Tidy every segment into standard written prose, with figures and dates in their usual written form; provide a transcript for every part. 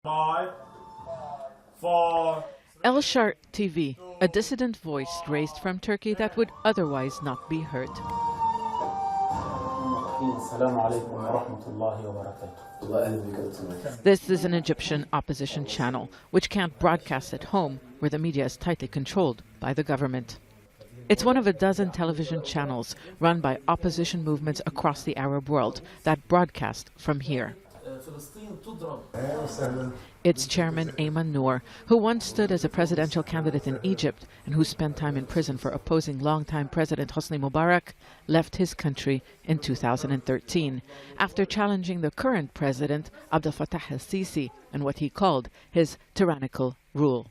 5, 4. El Shart TV, a dissident voice raised from Turkey that would otherwise not be heard. This is an Egyptian opposition channel, which can't broadcast at home, where the media is tightly controlled by the government. It's one of a dozen television channels run by opposition movements across the Arab world that broadcast from here. Its chairman, Ayman Noor, who once stood as a presidential candidate in Egypt and who spent time in prison for opposing longtime President Hosni Mubarak, left his country in 2013 after challenging the current president, Abdel Fattah el-Sisi, and what he called his tyrannical rule.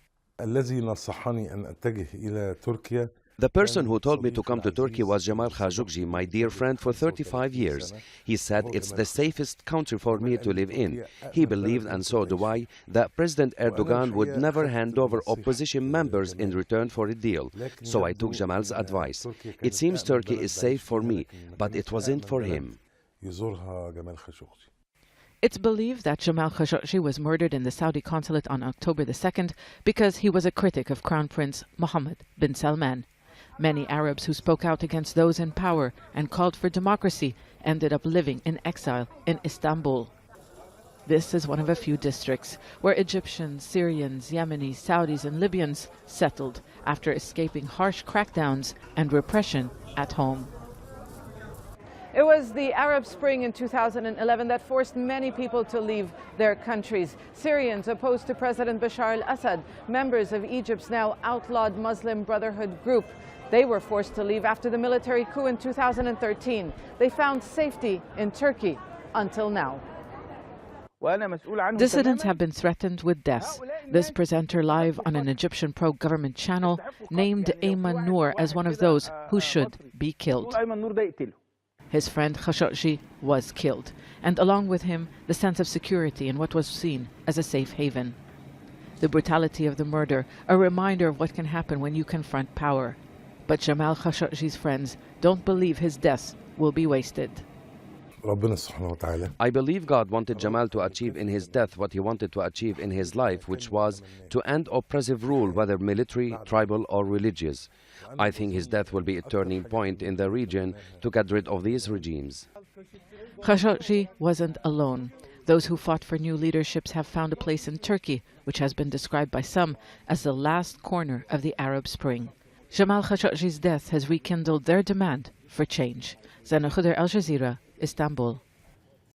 The person who told me to come to Turkey was Jamal Khashoggi, my dear friend for 35 years. He said it's the safest country for me to live in. He believed, and so do I, that President Erdogan would never hand over opposition members in return for a deal. So I took Jamal's advice. It seems Turkey is safe for me, but it wasn't for him. It's believed that Jamal Khashoggi was murdered in the Saudi consulate on October the 2nd because he was a critic of Crown Prince Mohammed bin Salman. Many Arabs who spoke out against those in power and called for democracy ended up living in exile in Istanbul. This is one of a few districts where Egyptians, Syrians, Yemenis, Saudis and Libyans settled after escaping harsh crackdowns and repression at home. It was the Arab Spring in 2011 that forced many people to leave their countries. Syrians opposed to President Bashar al-Assad, members of Egypt's now outlawed Muslim Brotherhood group. They were forced to leave after the military coup in 2013. They found safety in Turkey until now. Dissidents have been threatened with death. This presenter live on an Egyptian pro-government channel named Ayman Noor as one of those who should be killed. His friend Khashoggi was killed, and along with him, the sense of security in what was seen as a safe haven. The brutality of the murder, a reminder of what can happen when you confront power. But Jamal Khashoggi's friends don't believe his death will be wasted. I believe God wanted Jamal to achieve in his death what he wanted to achieve in his life, which was to end oppressive rule, whether military, tribal or religious. I think his death will be a turning point in the region to get rid of these regimes. Khashoggi wasn't alone. Those who fought for new leaderships have found a place in Turkey, which has been described by some as the last corner of the Arab Spring. Jamal Khashoggi's death has rekindled their demand for change. Zana Khuder, Al Jazeera, Istanbul.